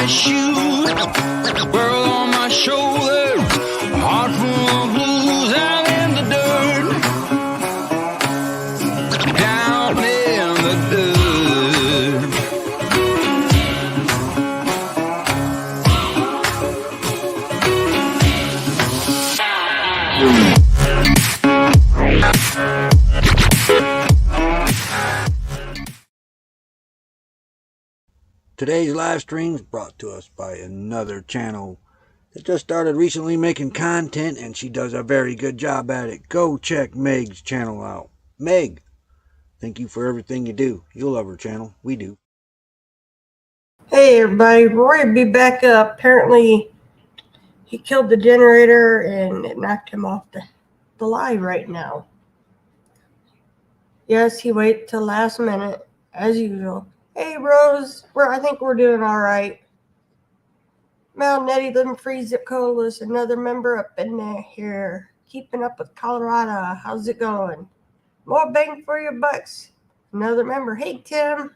my shoes, world on my shoulders, heart full of blues out in the dirt, down in the dirt. Today's live stream is brought to us by another channel that just started recently making content, and she does a very good job at it. Go check Meg's channel out. Meg, thank you for everything you do. You'll love her channel. We do. Hey everybody, Roy will be back up. Apparently he killed the generator and it knocked him off the live right now. Yes, he waited till last minute, as usual. Hey Rose, I think we're doing alright. Mel Nettie living free zip code, another member up in there here. Keeping up with Colorado. How's it going? More bang for your bucks. Another member. Hey Tim.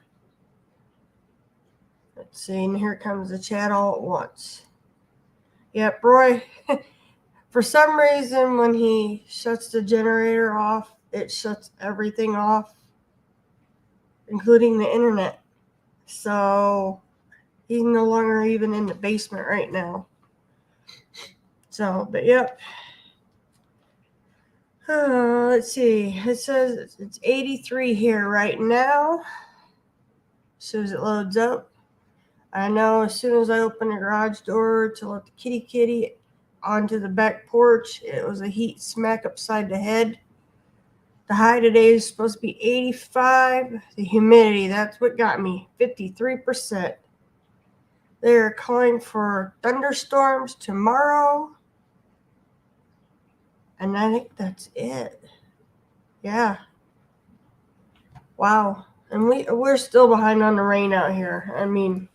Let's see, and here comes the chat all at once. Yep, Roy, for some reason when he shuts the generator off, it shuts everything off, including the internet. So he's no longer even in the basement right now. So, but yep. Let's see. It says it's 83 here right now. As soon as it loads up. I know as soon as I opened the garage door to let the kitty onto the back porch, it was a heat smack upside the head. The high today is supposed to be 85. The humidity, that's what got me, 53%. They're calling for thunderstorms tomorrow. And I think that's it. Yeah. Wow. And we're still behind on the rain out here. I mean,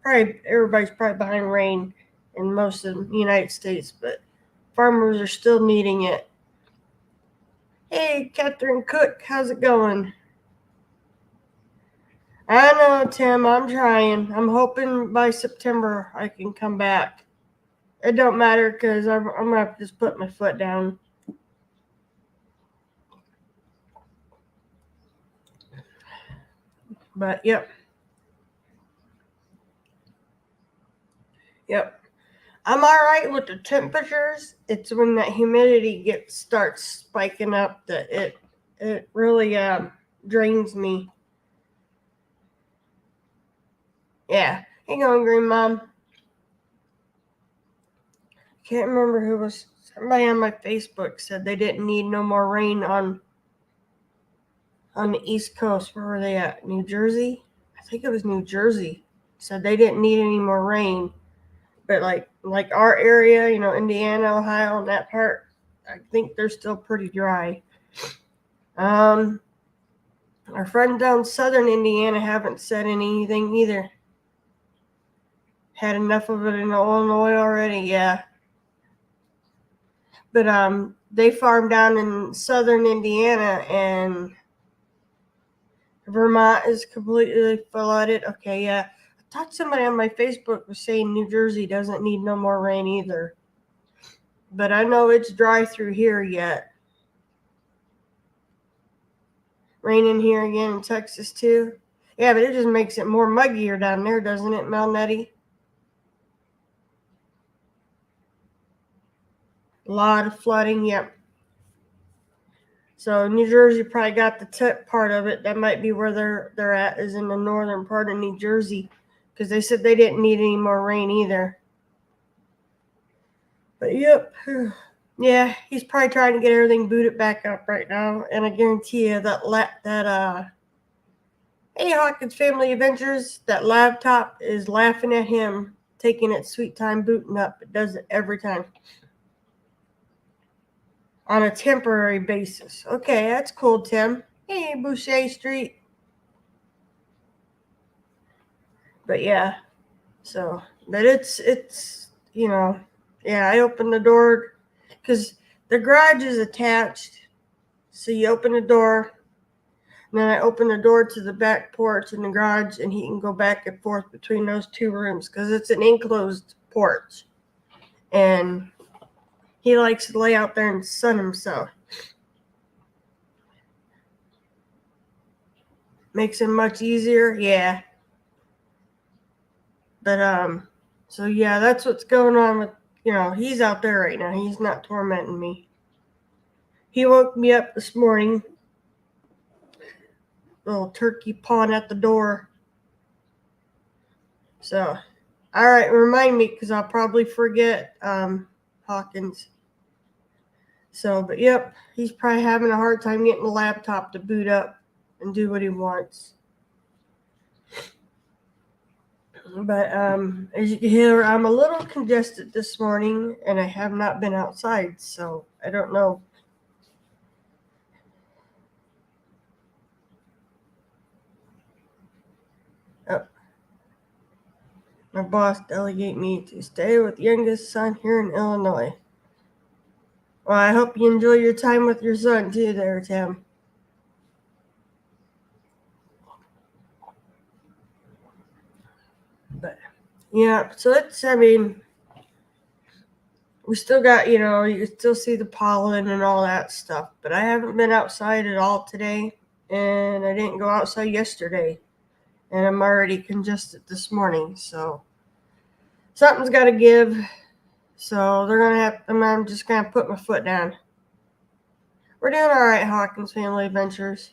everybody's probably behind rain in most of the United States, but farmers are still needing it. Hey, Catherine Cook, how's it going? I know, Tim, I'm trying. I'm hoping by September I can come back. It don't matter because I'm going to have to just put my foot down. But, yep. Yep. I'm all right with the temperatures. It's when that humidity starts spiking up that it really drains me. Yeah. Hang on, Green Mom. Can't remember who was. Somebody on my Facebook said they didn't need no more rain on the East Coast. Where were they at? New Jersey? I think it was New Jersey. Said they didn't need any more rain. But like our area, Indiana, Ohio, and that part, I think they're still pretty dry. Our friends down southern Indiana haven't said anything either. Had enough of it in Illinois already, yeah. But they farm down in southern Indiana, and Vermont is completely flooded. Okay, yeah. I thought somebody on my Facebook was saying New Jersey doesn't need no more rain either. But I know it's dry through here yet. Raining here again in Texas too. Yeah, but it just makes it more muggier down there, doesn't it, Mel Nettie? A lot of flooding, yep. So New Jersey probably got the tip part of it. That might be where they're at, is in the northern part of New Jersey, because they said they didn't need any more rain either. But yep, yeah, he's probably trying to get everything booted back up right now, and I guarantee you that hey Hawkins Family Adventures, that laptop is laughing at him taking its sweet time booting up. It does it every time. On a temporary basis. Okay, that's cool, Tim. Hey, Boucher Street. But yeah, but it's yeah, I opened the door because the garage is attached. So you open the door. And then I open the door to the back porch and the garage, and he can go back and forth between those two rooms because it's an enclosed porch. And he likes to lay out there and sun himself. Makes him much easier, yeah. But so yeah, that's what's going on with, he's out there right now. He's not tormenting me. He woke me up this morning. Little turkey pawing at the door. So, all right, remind me because I'll probably forget Hawkins. So, but yep, he's probably having a hard time getting the laptop to boot up and do what he wants. But as you can hear, I'm a little congested this morning, and I have not been outside, so I don't know. Oh. My boss delegated me to stay with youngest son here in Illinois. Well, I hope you enjoy your time with your son too there, Tim. But yeah, so we still got, you can still see the pollen and all that stuff, but I haven't been outside at all today, and I didn't go outside yesterday, and I'm already congested this morning, so something's got to give. So I'm just going to put my foot down. We're doing all right, Hawkins Family Adventures.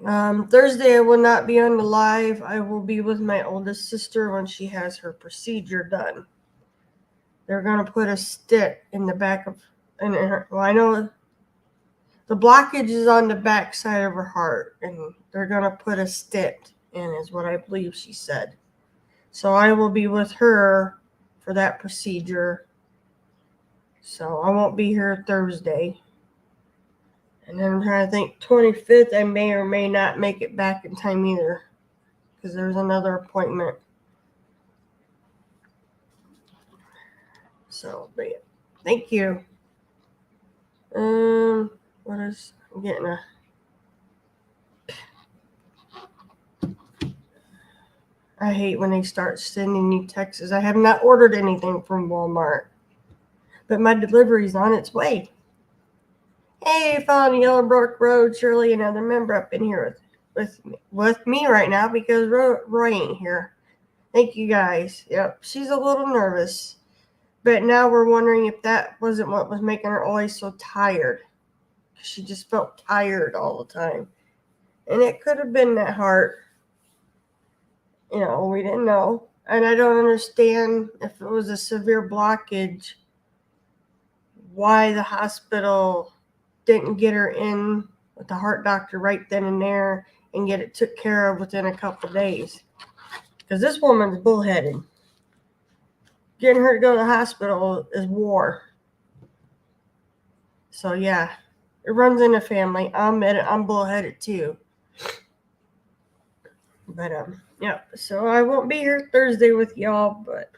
Thursday I will not be on the live. I will be with my oldest sister when she has her procedure done. They're going to put a stick in the back of, I know the blockage is on the back side of her heart, and they're going to put a stick in, is what I believe she said. So I will be with her for that procedure. So I won't be here Thursday. And then I'm trying to think, 25th, I may or may not make it back in time either, because there's another appointment. So, but yeah, thank you. What is, I'm getting a, I hate when they start sending you texts. I have not ordered anything from Walmart, but my delivery's on its way. Hey, following Yellowbrook Road, Shirley, another member up in here with me right now because Roy ain't here. Thank you guys. Yep, she's a little nervous, but now we're wondering if that wasn't what was making her always so tired. She just felt tired all the time, and it could have been that heart. We didn't know, and I don't understand if it was a severe blockage, why the hospital didn't get her in with the heart doctor right then and there and get it took care of within a couple of days. Because this woman's bullheaded. Getting her to go to the hospital is war. So yeah, it runs in the family. I'm bullheaded too. But yeah. So I won't be here Thursday with y'all, but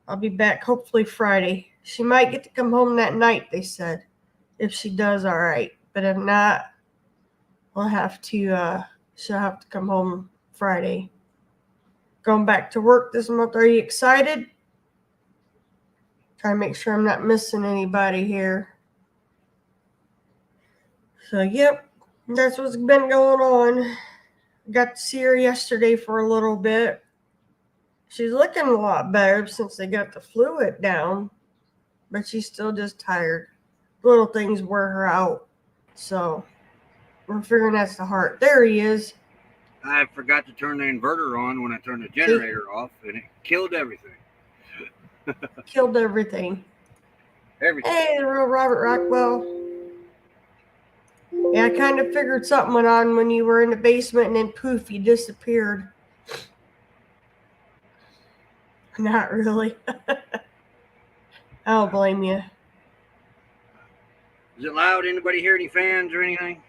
I'll be back hopefully Friday. She might get to come home that night, they said, if she does all right. But if not, she'll have to come home Friday. Going back to work this month. Are you excited? Try to make sure I'm not missing anybody here. So, yep, that's what's been going on. Got to see her yesterday for a little bit. She's looking a lot better since they got the fluid down, but she's still just tired. Little things wear her out. So, we're figuring that's the heart. There he is. I forgot to turn the inverter on when I turned the generator off, and it killed everything. Killed everything. Hey, the real Robert Rockwell. Yeah, I kind of figured something went on when you were in the basement, and then poof, you disappeared. Not really. I don't blame you. Is it loud? Anybody hear any fans or anything?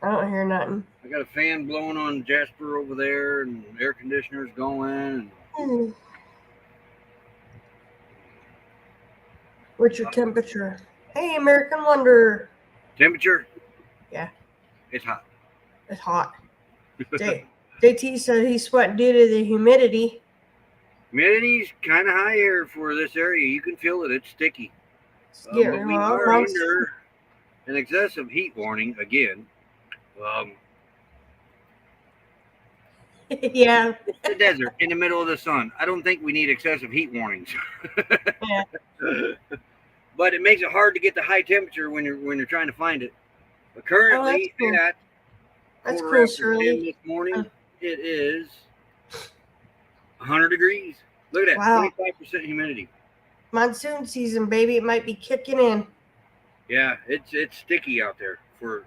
I don't hear nothing. I got a fan blowing on Jasper over there, and air conditioner's going. What's your temperature? Hey, American Wonder. Temperature? Yeah. It's hot. It's hot. JT said he's sweating due to the humidity. Humidity's kind of high here for this area. You can feel it. It's sticky. Yeah, But we well, are I'm- under an excessive heat warning again. Yeah. The desert in the middle of the sun. I don't think we need excessive heat warnings. Yeah. But it makes it hard to get the high temperature when you're trying to find it. But currently cool. at That's quarter cool, after 10 Shirley. this morning, it is 100 degrees. Look at that, Wow. 25% humidity. Monsoon season, baby. It might be kicking in. Yeah, it's sticky out there. It For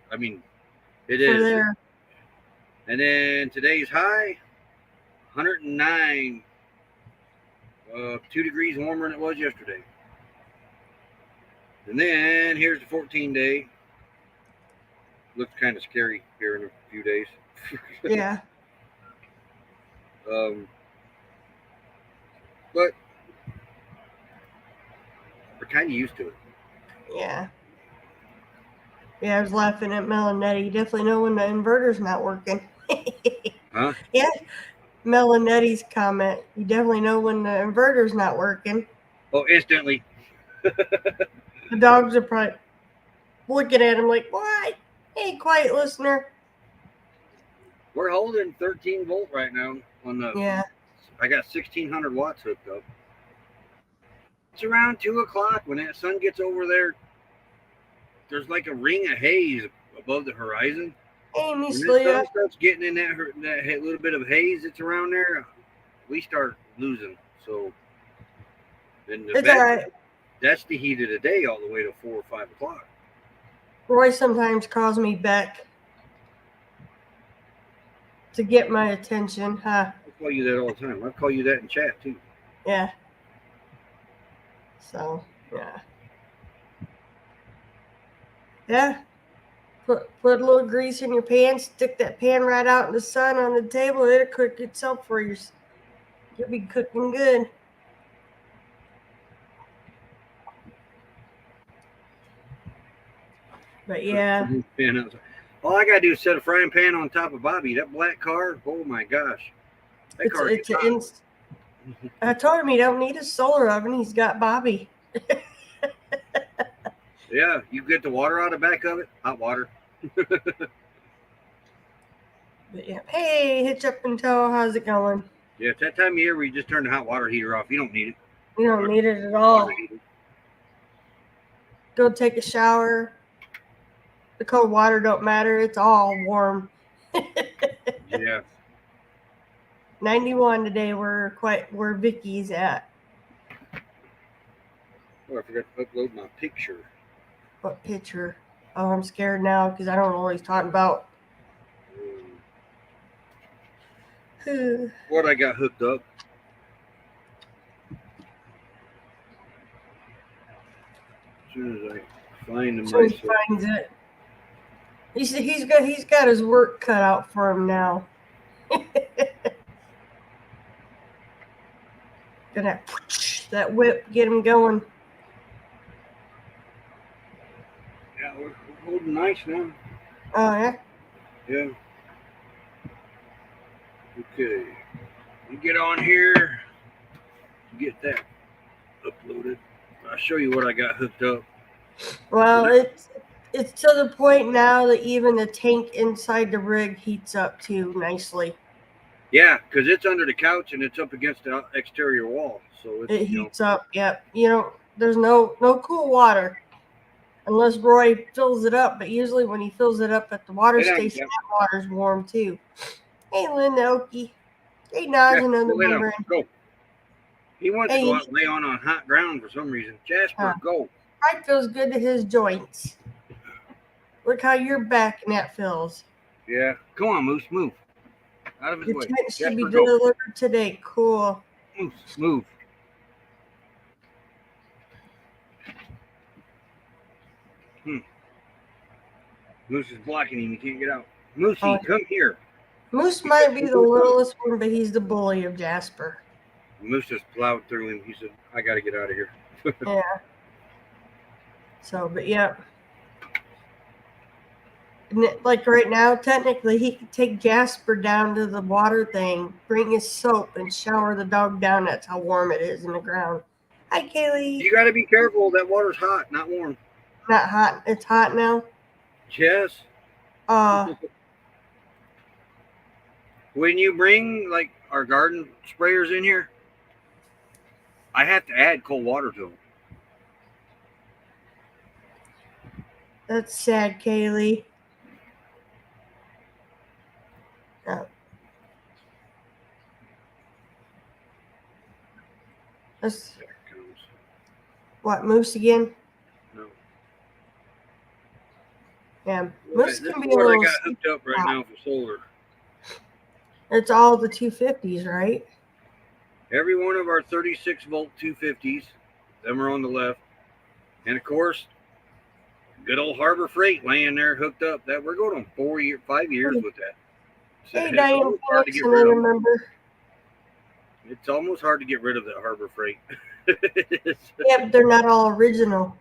is. there. And then today's high, 109. 2 degrees warmer than it was yesterday. And then here's the 14-day. Looks kind of scary here in a few days. Yeah. But we're kind of used to it. Yeah. Yeah, I was laughing at Mel and Nettie. You definitely know when the inverter's not working. Huh? Yeah. Mel and Nettie's comment. You definitely know when the inverter's not working. Oh, instantly. The dogs are probably looking at him like, what? Hey, quiet listener. We're holding 13 volt right now on the. Yeah. I got 1600 watts hooked up. It's around 2 o'clock when that sun gets over there. There's like a ring of haze above the horizon. Hey, When Miss the Leah. sun starts getting in that little bit of haze that's around there, we start losing. So then It's all right. that's the heat of the day all the way to 4 or 5 o'clock. Roy sometimes calls me Beck to get my attention, huh? I call you that all the time. I call you that in chat too. Yeah. So, yeah. Yeah. Put a little grease in your pan, stick that pan right out in the sun on the table, it'll cook itself for you. You'll be cooking good. But yeah. All I gotta do is set a frying pan on top of Bobby. That black car, oh my gosh. That car gets hot. I told him he don't need a solar oven. He's got Bobby. Yeah, you get the water out of the back of it, hot water. But yeah. Hey, Hitch Up and Toe, how's it going? Yeah, it's that time of year where you just turn the hot water heater off. You don't need it. You don't need it at all. Go take a shower. The cold water don't matter. It's all warm. Yeah. 91 today. Where Vicky's at. Oh, I forgot to upload my picture. What picture? Oh, I'm scared now because I don't know what he's talking about. What I got hooked up. As soon as I find him, So he finds it. He's got his work cut out for him now. Gonna that whip get him going. Yeah, we're holding nice now. Oh yeah. Yeah. Okay. You get on here. Get that uploaded. I'll show you what I got hooked up. Well, it's to the point now that even the tank inside the rig heats up too nicely. Yeah, because it's under the couch and it's up against the exterior wall, so it heats up. Yep. There's no cool water unless Roy fills it up. But usually when he fills it up at the water station, that water's warm too. Hey, Linda Okie. Hey, Naj, another member. Go. He wants to go out and lay on hot ground for some reason. Jasper, go. Right feels good to his joints. Look how your back and that feels. Yeah. Come on, Moose, move. Out of his way. Tent should be delivered today. Cool. Moose, move. Moose is blocking him. He can't get out. Moosey, come here. Moose might be the littlest one, but he's the bully of Jasper. Moose just plowed through him. He said, I got to get out of here. Yeah. So, but yeah. Like right now, technically, he could take Jasper down to the water thing, bring his soap, and shower the dog down. That's how warm it is in the ground. Hi, Kaylee. You got to be careful. That water's hot, not warm. Not hot. It's hot now. Yes. Uh, When you bring like our garden sprayers in here, I have to add cold water to them. that's sad, Kaylee. That's There it comes. what, moose again? No. Yeah, This moose can is be a what I little. got hooked up right now for solar. It's all the 250s, right? Every one of our 36 volt 250s, them are on the left, and of course, good old Harbor Freight laying there hooked up. That we're going on 5 years with that. So Hey, it's Diane almost hard to Phoenix, get and I rid of. remember. It's almost hard to get rid of that Harbor Freight. Yeah, but they're not all original.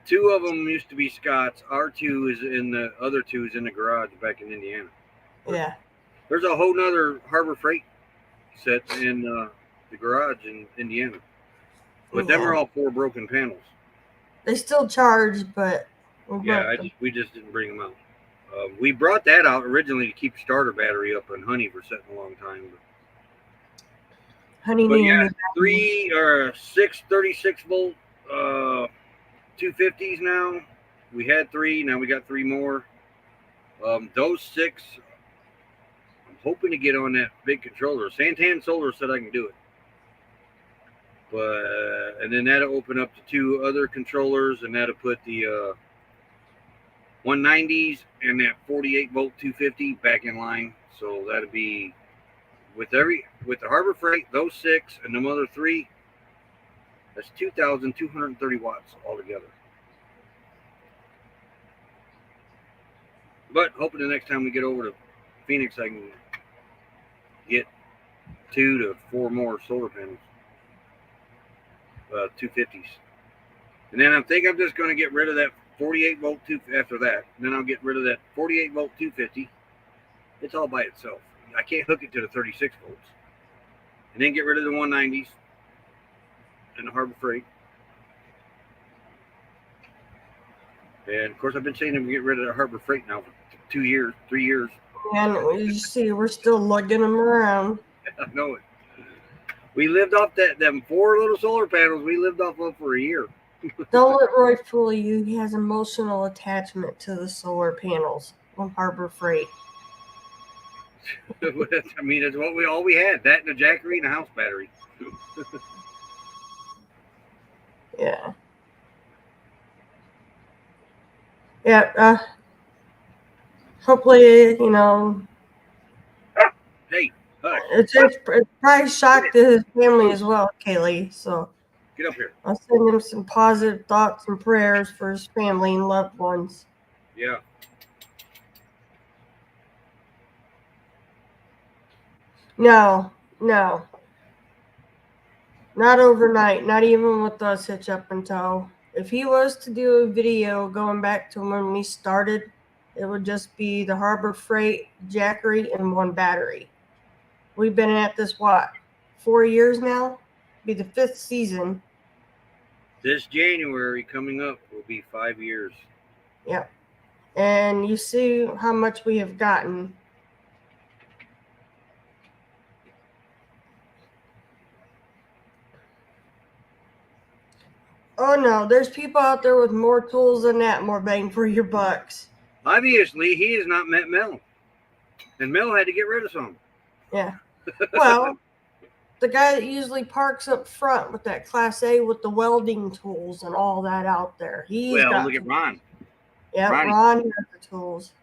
2 of them used to be Scott's. Our 2 is in the other 2 is in the garage back in Indiana. Yeah. There's a whole nother Harbor Freight set in the garage in Indiana, but them are all 4 broken panels. They still charge, but we just didn't bring them out. We brought that out originally to keep the starter battery up on Honey for setting a long time. Honey, But yeah, 3 or 6 36 volt 250s now. We had 3, now we got 3 more. Those 6, I'm hoping to get on that big controller. Santan Solar said I can do it. But and then that'll open up to 2 other controllers, and that'll put the 190s and that 48 volt 250 back in line. So that'll be with the Harbor Freight, those 6 and them other 3. That's 2,230 watts altogether. But hoping the next time we get over to Phoenix, I can get 2 to 4 more solar panels, 250s. And then I think I'm just going to get rid of that 48 volt 2 after that. And then I'll get rid of that 48 volt 250. It's all by itself. I can't hook it to the 36 volts. And then get rid of the 190s and the Harbor Freight. And of course, I've been saying to get rid of the Harbor Freight now for 2 years, 3 years. And you see, we're still lugging them around. I know it. We lived off them 4 little solar panels. We lived off of for a year. Don't let Roy fool you. He has emotional attachment to the solar panels on Harbor Freight. I mean, it's what all we had. That and a Jackery and a house battery. Yeah. Yeah. Hopefully, Hey, hush. it's probably shocked to his family as well, Kaylee. So Get up here. I'll send him some positive thoughts and prayers for his family and loved ones. Yeah. No. Not overnight, not even with us hitch up and tow. If he was to do a video going back to when we started, it would just be the Harbor Freight, Jackery, and 1 battery. We've been at this, 4 years now? Be the 5th season. This January coming up will be 5 years. Yep. And you see how much we have gotten. Oh no, there's people out there with more tools than that, more bang for your bucks. Obviously, he has not met Mel. And Mel had to get rid of some. Yeah. Well, the guy that usually parks up front with that Class A with the welding tools and all that out there. Look at Ron. Yeah, Ron has the tools.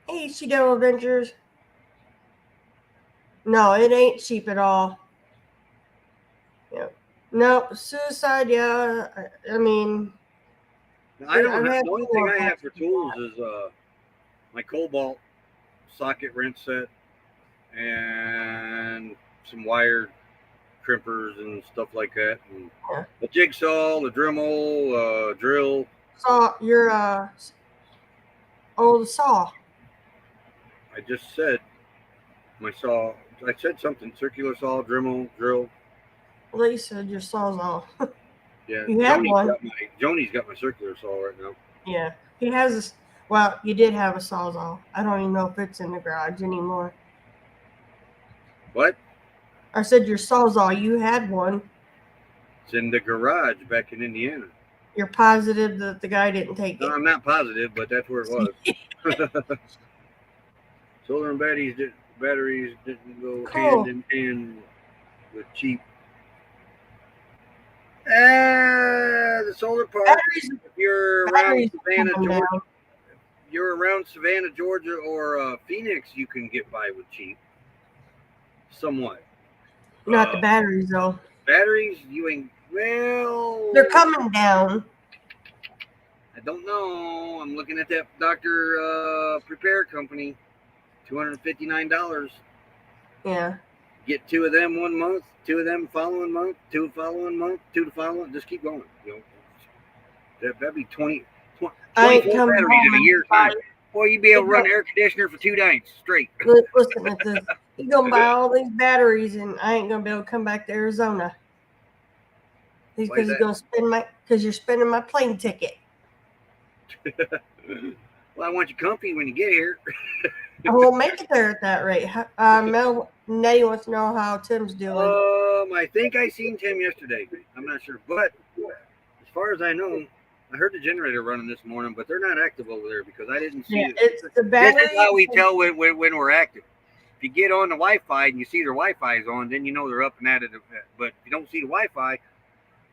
Hey, Shadow Adventures. No, it ain't cheap at all. Yep. No, suicide, yeah. I mean, I don't have, the only thing I have for tools is my Cobalt socket wrench set and some wired crimpers and stuff like that. And Yeah. a jigsaw, a Dremel, drill. Saw your old saw. I just said my saw. I said something. Circular saw, Dremel, drill. Well, you said your saw's all. Yeah, You have one. Joni's got my circular saw right now. Yeah, he has a. Well, you did have a sawzall. I don't even know if it's in the garage anymore. What? I said your sawzall. You had one. It's in the garage back in Indiana. You're positive that the guy didn't take No, it. I'm not positive, but that's where it was. Solar and batteries didn't go Cool. hand in hand with cheap. The solar part. Batteries, If you're around batteries Savannah, come Georgia, down. you're around Savannah, Georgia, or Phoenix, you can get by with cheap. Somewhat. Not the batteries though. Batteries, you ain't. Well, They're coming down. I don't know. I'm looking at that Dr. Prepare company, $259. Yeah. Get 2 of them 1 month, 2 of them following month, 2 following month, 2 the following. Just keep going. You know, that'd be 24 batteries in a year's time. Boy, you'd be able to run an air conditioner for 2 nights straight. Listen at this. You're gonna buy all these batteries, and I ain't gonna be able to come back to Arizona. Because you're spending my plane ticket. Well, I want you comfy when you get here. I won't make it there at that rate. Mel, Nettie wants to know how Tim's doing. I think I seen Tim yesterday. I'm not sure, but as far as I know, I heard the generator running this morning, but they're not active over there because I didn't see it. It's the battery. This is how we tell when we're active. If you get on the Wi-Fi and you see their Wi-Fi is on, then you know they're up and at it. But if you don't see the Wi-Fi,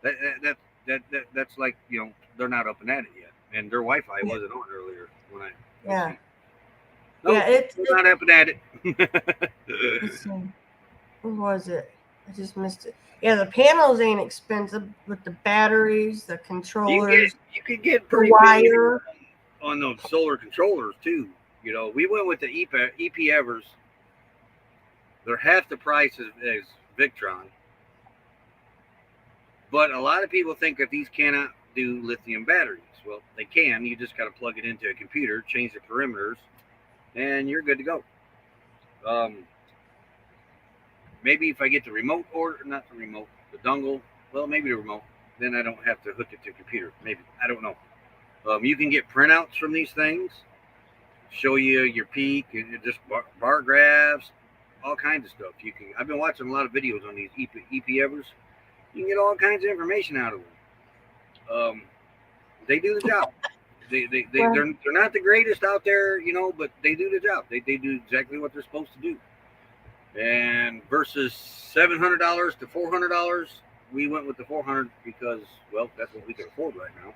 that's like, you know, they're not up and at it yet, and their Wi-Fi wasn't on earlier when I. Yeah. Nope, it's not up and at it. Let's see. What was it? I just missed it. Yeah, the panels ain't expensive, but the batteries, the controllers, you could get pretty wire on those solar controllers too. You know, we went with the EP Evers. They're half the price as Victron. But a lot of people think that these cannot do lithium batteries. Well, they can. You just got to plug it into a computer, change the perimeters, and you're good to go. Maybe if I get the remote not the remote, the dongle, well, maybe the remote, then I don't have to hook it to a computer. Maybe. I don't know. You can get printouts from these things, show you your peak, and just bar graphs, all kinds of stuff. I've been watching a lot of videos on these EP Evers. You can get all kinds of information out of them. They do the job. They're not the greatest out there, you know, but they do the job. They do exactly what they're supposed to do. And versus $700 to $400, we went with the $400 because, well, that's what we can afford right now.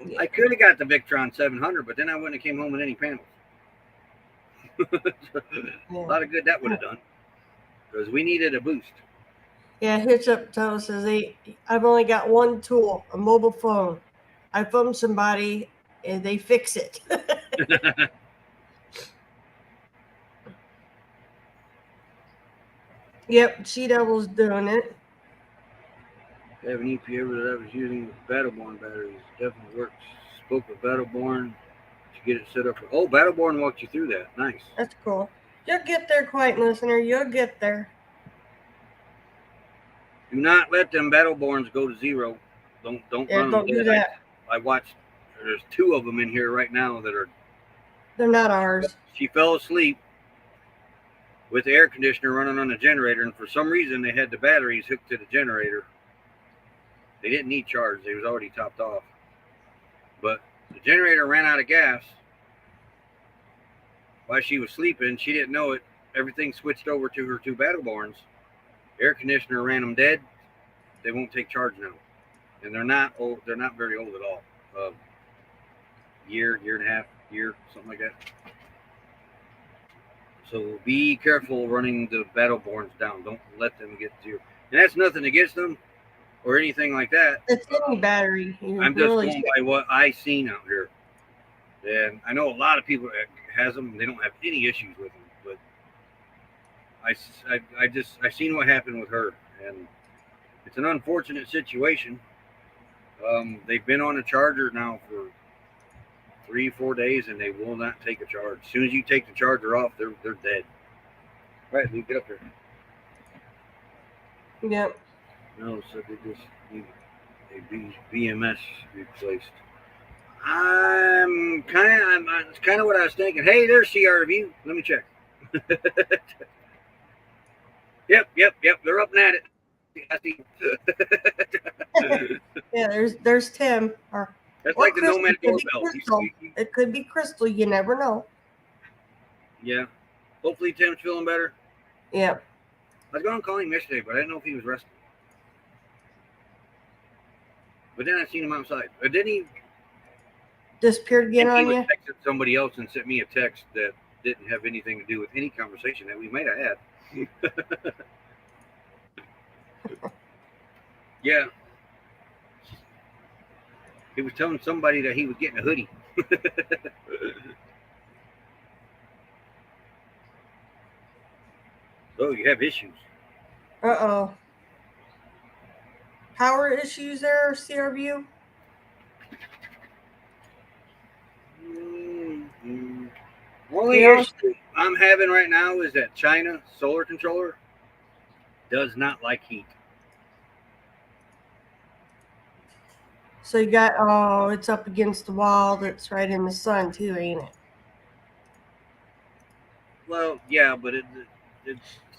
Yeah. I could have got the Victron 700, but then I wouldn't have came home with any panels. A lot of good that would have done because we needed a boost. Yeah, Hitchup Toe says I've only got one tool, a mobile phone. I phone somebody and they fix it. Yep, She-Devil's doing it. I have an EPA that I was using Battleborn batteries. Definitely works. Spoke with Battleborn to get it set up. Oh, Battleborn walked you through that. Nice. That's cool. You'll get there, quiet listener. You'll get there. Do not let them Battleborns go to zero. Don't run don't them. Do that. I watched. There's 2 of them in here right now that are. They're not ours. She fell asleep with the air conditioner running on the generator, and for some reason they had the batteries hooked to the generator. They didn't need charge. They was already topped off. But the generator ran out of gas while she was sleeping. She didn't know it. Everything switched over to her 2 Battleborns. Air conditioner ran them dead. They won't take charge now. And they're not old. They're not very old at all. Year and a half, something like that. So be careful running the Battleborns down. Don't let them get to you. And that's nothing against them or anything like that. It's any battery. I'm just going by what I seen out here. And I know a lot of people has them. They don't have any issues with them. But I seen what happened with her. And It's an unfortunate situation. They've been on a charger now for 3-4 days, and they will not take a charge. As soon as you take the charger off, they're dead. All right, Luke, get up there. Yep. No, so they just need a BMS replaced. It's kind of what I was thinking. Hey, there's CR review. Let me check. Yep. They're up and at it. I see. Yeah, there's Tim. That's Or like the Crystal. nomad It could be doorbell. Crystal. It could be Crystal. You never know. Yeah. Hopefully Tim's feeling better. Yep. I was going to call him yesterday, but I didn't know if he was resting. But then I seen him outside. Didn't he? Disappeared again on He you? was texting somebody else and sent me a text that didn't have anything to do with any conversation that we might have had. Yeah. He was telling somebody that he was getting a hoodie. Oh, you have issues. Uh-oh. Power issues there, CRView? Mm-hmm. Only issue I'm having right now is that China solar controller does not like heat. So you got, it's up against the wall that's right in the sun too, ain't it? Well, yeah, but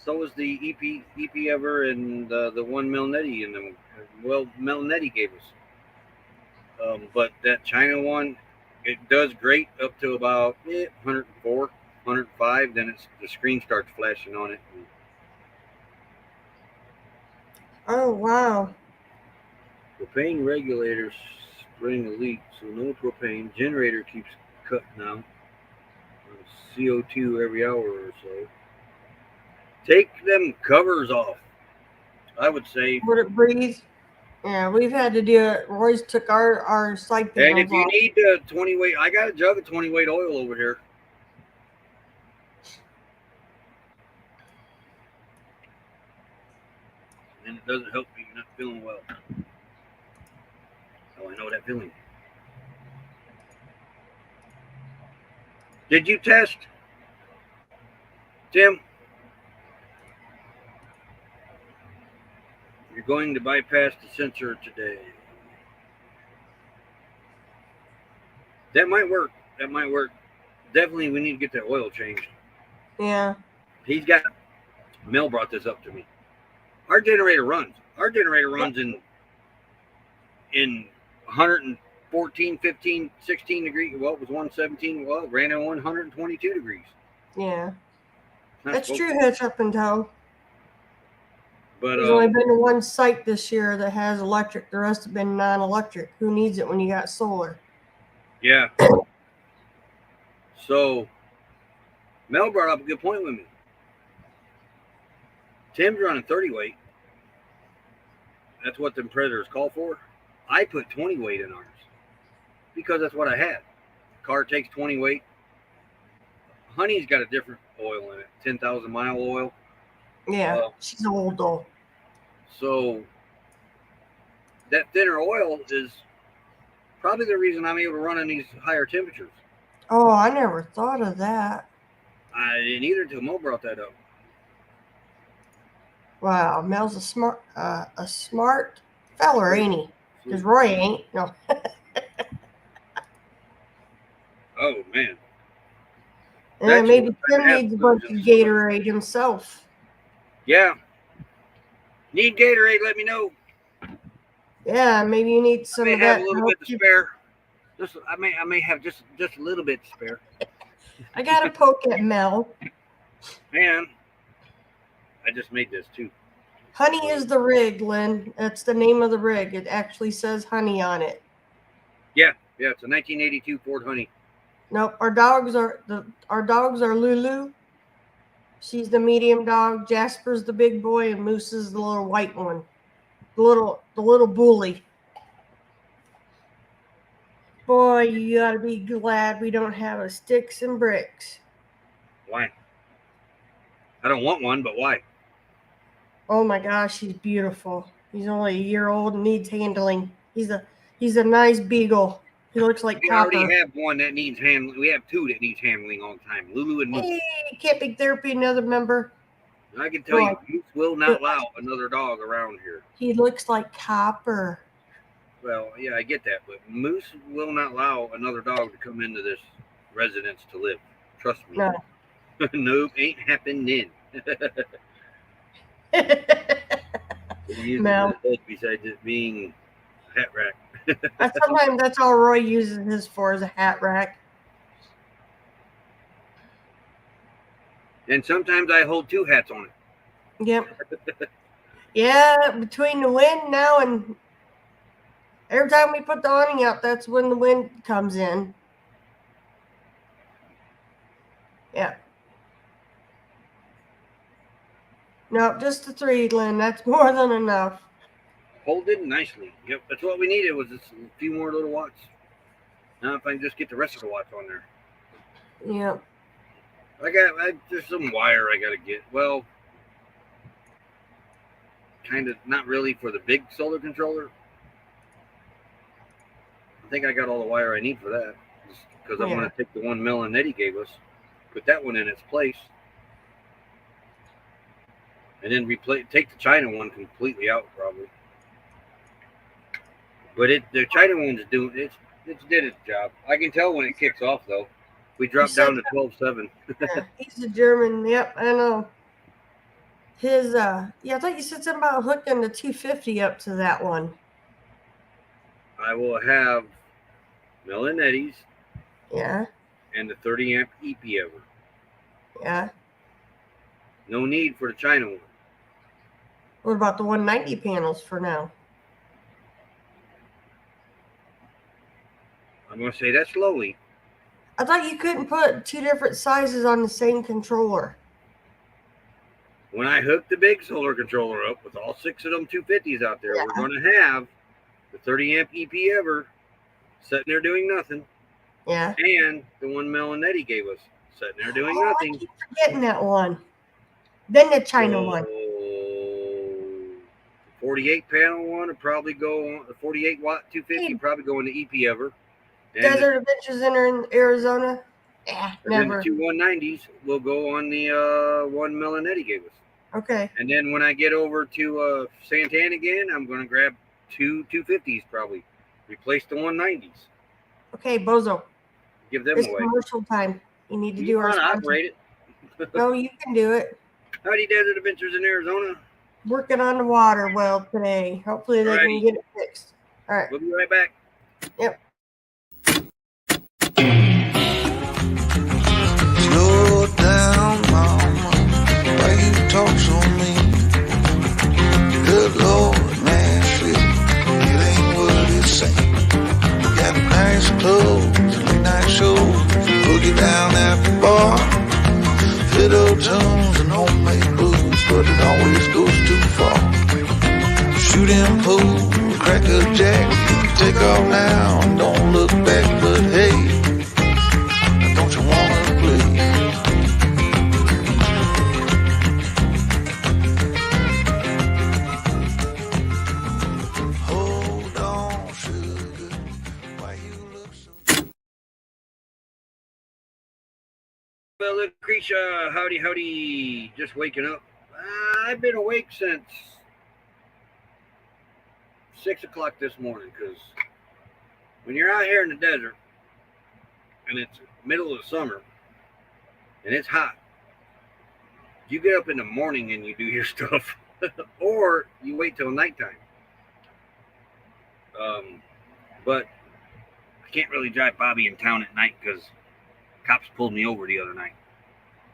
so is the EP Ever and the one Melnetti in them. Well, Melnetti gave us. But that China one, it does great up to about 104, 105. Then the screen starts flashing on it. Oh, wow. Propane regulators spring a leak, so no propane. Generator keeps cutting out. CO2 every hour or so. Take them covers off. I would say. Would it breathe? Yeah, we've had to do it. Roy's took our side panels And if you off. need 20 weight, I got a jug of 20 weight oil over here. And it doesn't help me not feeling well. Oh, I know that feeling. Did you test, Tim? You're going to bypass the sensor today. That might work. Definitely, we need to get that oil changed. Yeah. Mel brought this up to me. Our generator runs. In 114, 15, 16 degrees. Well, it was 117. Well, it ran in 122 degrees. Yeah. That's true, hitch up and toe. But there's only been one site this year that has electric. The rest have been non-electric. Who needs it when you got solar? Yeah. So Mel brought up a good point with me. Tim's running 30 weight. That's what the Predators call for. I put 20 weight in ours because that's what I had. Car takes 20 weight. Honey's got a different oil in it, 10,000 mile oil. Yeah, she's old though. So that thinner oil is probably the reason I'm able to run in these higher temperatures. Oh, I never thought of that. I didn't either until Mo brought that up. Wow, Mel's a smart feller, ain't he? Because Roy ain't. No. Oh man. And maybe Tim needs a bunch of Gatorade himself. Yeah. Need Gatorade? Let me know. Yeah, maybe you need some of that. I may have a little bit to spare. I may have just a little bit to spare. I got to poke at Mel. Man, I just made this too. Honey is the rig, Lynn. That's the name of the rig. It actually says Honey on it. Yeah, it's a 1982 Ford Honey. Nope, our dogs are Lulu. She's the medium dog. Jasper's the big boy, and Moose is the little white one. The little bully. Boy, you ought to be glad we don't have a sticks and bricks. Why? I don't want one, but why? Oh my gosh, she's beautiful. He's only a year old and needs handling. He's a nice beagle. He looks like We Copper. already have one that needs handling. We have two that needs handling all the time. Lulu and Moose. Hey, camping therapy, another member. I can tell you, Moose will not allow another dog around here. He looks like Copper. Well, yeah, I get that, but Moose will not allow another dog to come into this residence to live. Trust me. No. Nope, ain't happening. He's No. besides it being a hat rack. Sometimes that's all Roy uses his for, is a hat rack. And sometimes I hold two hats on it. Yep. Yeah, between the wind now and every time we put the awning up, that's when the wind comes in. Yeah. Nope, just the 3, Lynn. That's more than enough. Hold it nicely. Yep, that's what we needed was just a few more little watts. Now if I can just get the rest of the watts on there. Yep. There's some wire I gotta get. Well, kind of not really for the big solar controller. I think I got all the wire I need for that. Because I want to take the 1 mil Eddie gave us, put that one in its place, and then take the China one completely out probably. But the China one's doing it's did its job. I can tell when it kicks off though. We dropped down to 12.7. Yeah, he's a German. Yep, I know. His I thought you said something about hooking the 250 up to that one. I will have Mel and Eddie's. Yeah. And the 30 amp EP ever. Yeah. No need for the China one. What about the 190 panels for now? I'm going to say that slowly. I thought you couldn't put 2 different sizes on the same controller. When I hook the big solar controller up with all 6 of them 250s out there, we're going to have the 30 amp EP ever sitting there doing nothing. Yeah. And the 1 mil and Eddie gave us sitting there doing nothing. I keep forgetting that one. Then the China one. 48 panel one would probably go on the 48 watt 250, probably go on the EP ever. And Desert Adventures in Arizona? Yeah, never. And then the 2 190s will go on the 1 mil and Eddie gave us. Okay. And then when I get over to Santana again, I'm going to grab 2 250s probably. Replace the 190s. Okay, Bozo. Give them away. Commercial time. You need to do our operate it. No, you can do it. Howdy, Desert Adventures in Arizona. Working on the water well today. Hopefully they can get it fixed. All right. We'll be right back. Yep. Slow down, mama. Why you talk so mean? Good Lord, Nashville, it ain't what it seems. Got nice clothes and nice shows. Boogie down at the bar. Fiddle tunes and homemade blues, but it always goes too far. Shooting pool, crack a jack, take off now and don't look back, but hey. Don't you wanna play? Hold on, sugar. Why you look so? Well, Lucretia, howdy. Just waking up. I've been awake since 6 o'clock this morning because when you're out here in the desert and it's middle of the summer and it's hot, you get up in the morning and you do your stuff or you wait till nighttime. But I can't really drive Bobby in town at night because cops pulled me over the other night.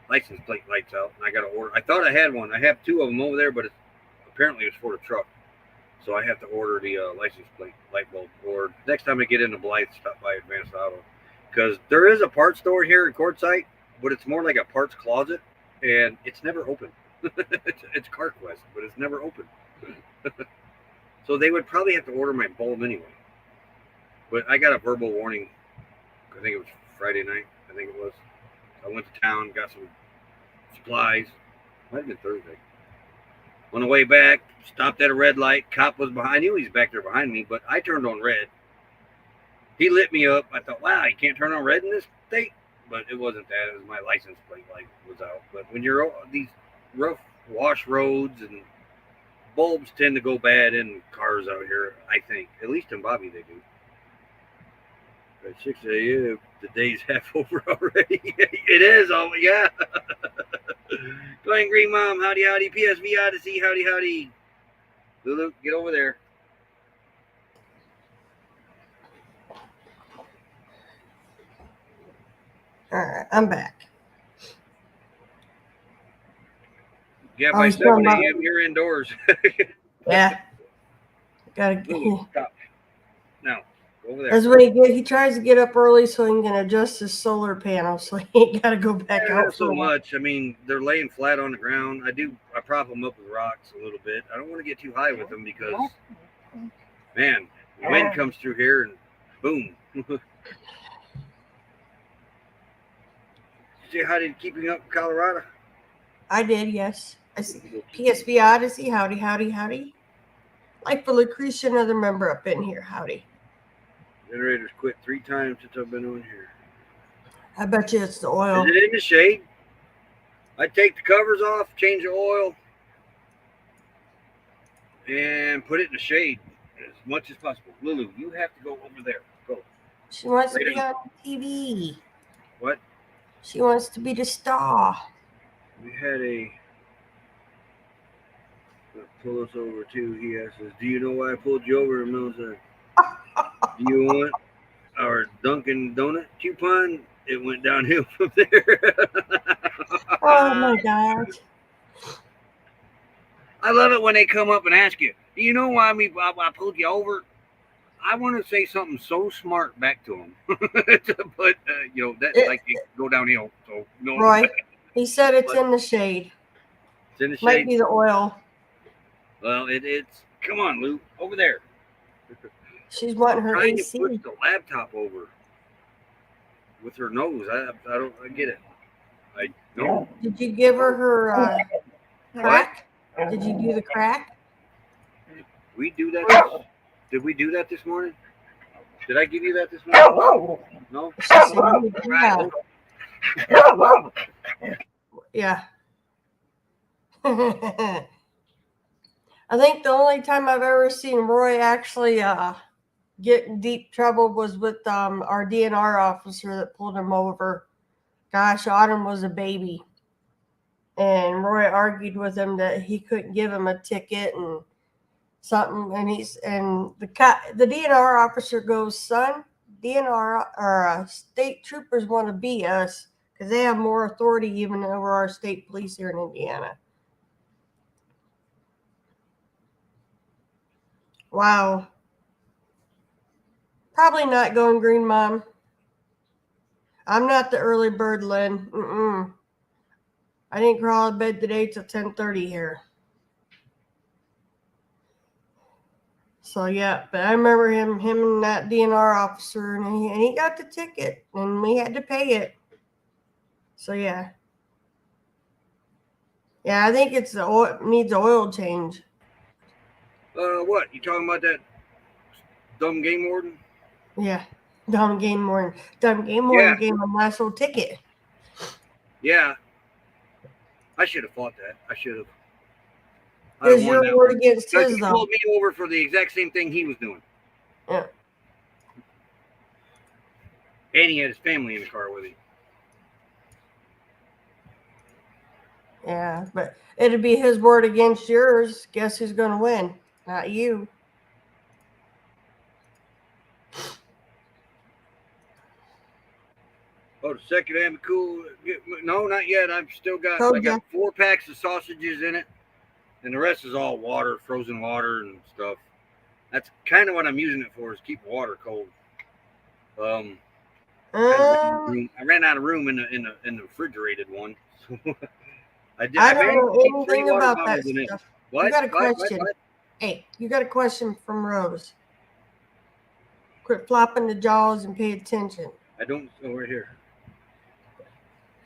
License plate lights out and I got to order. I thought I had one. I have 2 of them over there, but apparently it's for the truck. So I have to order the license plate light bulb. Or next time I get into Blythe, stop by Advanced Auto. Because there is a parts store here in Quartzsite, but it's more like a parts closet, and it's never open. It's CarQuest, but it's never open. So they would probably have to order my bulb anyway. But I got a verbal warning. I think it was Friday night. I think it was. I went to town, got some supplies. Might have been Thursday. On the way back, stopped at a red light. Cop was behind. I knew he was back there behind me, but I turned on red. He lit me up. I thought, wow, you can't turn on red in this state. But it wasn't that. It was my license plate light was out. But when you're these rough wash roads and bulbs tend to go bad in cars out here, I think. At least in Bobby they do. At 6 a.m., the day's half over already. It is. Oh, yeah. Glenn Green Mom, howdy, howdy. PSV Odyssey, howdy, howdy. Lulu, get over there. All right, I'm back. Yeah, by 7 a.m., you're indoors. Yeah. Gotta Lulu, stop. Now, go over there. That's what he tries to get up early so he can adjust his solar panel, so he ain't got to go back out. Not so much. I mean, they're laying flat on the ground. I prop them up with rocks a little bit. I don't want to get too high with them because, man, the wind comes through here and boom. Say hi to Keeping Up Colorado. I did, yes. I see. PSV Odyssey, howdy, howdy, howdy. Like for Lucretia, another member up in here, howdy. Generator's quit 3 times since I've been on here. I bet you it's the oil. Is it in the shade? I take the covers off, change the oil, and put it in the shade as much as possible. Lulu, you have to go over there. Go. She wants to be on TV. What? She wants to be the star. We had a pull us over too. He asks us, "Do you know why I pulled you over?" And Mel said, "Do you want our Dunkin' Donut coupon?" It went downhill from there. Oh my gosh! I love it when they come up and ask you, "Do you know why I pulled you over?" I want to say something so smart back to them, but like it go downhill. So no. Roy, he said it's in the shade. It's in the shade. Might be the oil. Well, it's. Come on, Lou, over there. She's wanting her trying AC. to push the laptop over with her nose. I get it. I know. Did you give her crack? Did you do the crack? We do that. Did we do that this morning? Did I give you that this morning? No. Yeah. I think the only time I've ever seen Roy actually get in deep trouble was with our DNR officer that pulled him over. Gosh, Autumn was a baby. And Roy argued with him that he couldn't give him a ticket and something. And the DNR officer goes, "Son, DNR or state troopers want to be us because they have more authority even over our state police here in Indiana." Wow. Probably not going green, Mom. I'm not the early bird, Lynn. I didn't crawl out of bed today till 10:30 here. So yeah, but I remember him and that DNR officer, and he got the ticket, and we had to pay it. So yeah. Yeah, I think it's needs an oil change. What? You talking about that dumb game warden? Yeah, dumb game warden. Dumb game warden gave him a nice little ticket. Yeah. I should have fought that. I should have. Because your word against his, he pulled me over for the exact same thing he was doing. Yeah. And he had his family in the car with him. Yeah, but it'd be his word against yours. Guess who's going to win? Not you. Oh, the second amp cool. No, not yet. I got 4 packs of sausages in it. And the rest is all water, frozen water and stuff. That's kind of what I'm using it for, is keep water cold. I ran out of room in the refrigerated one. I don't know anything about that stuff. What? You got a question. What? Hey, you got a question from Rose. Quit flopping the jaws and pay attention. I don't. Oh, right here.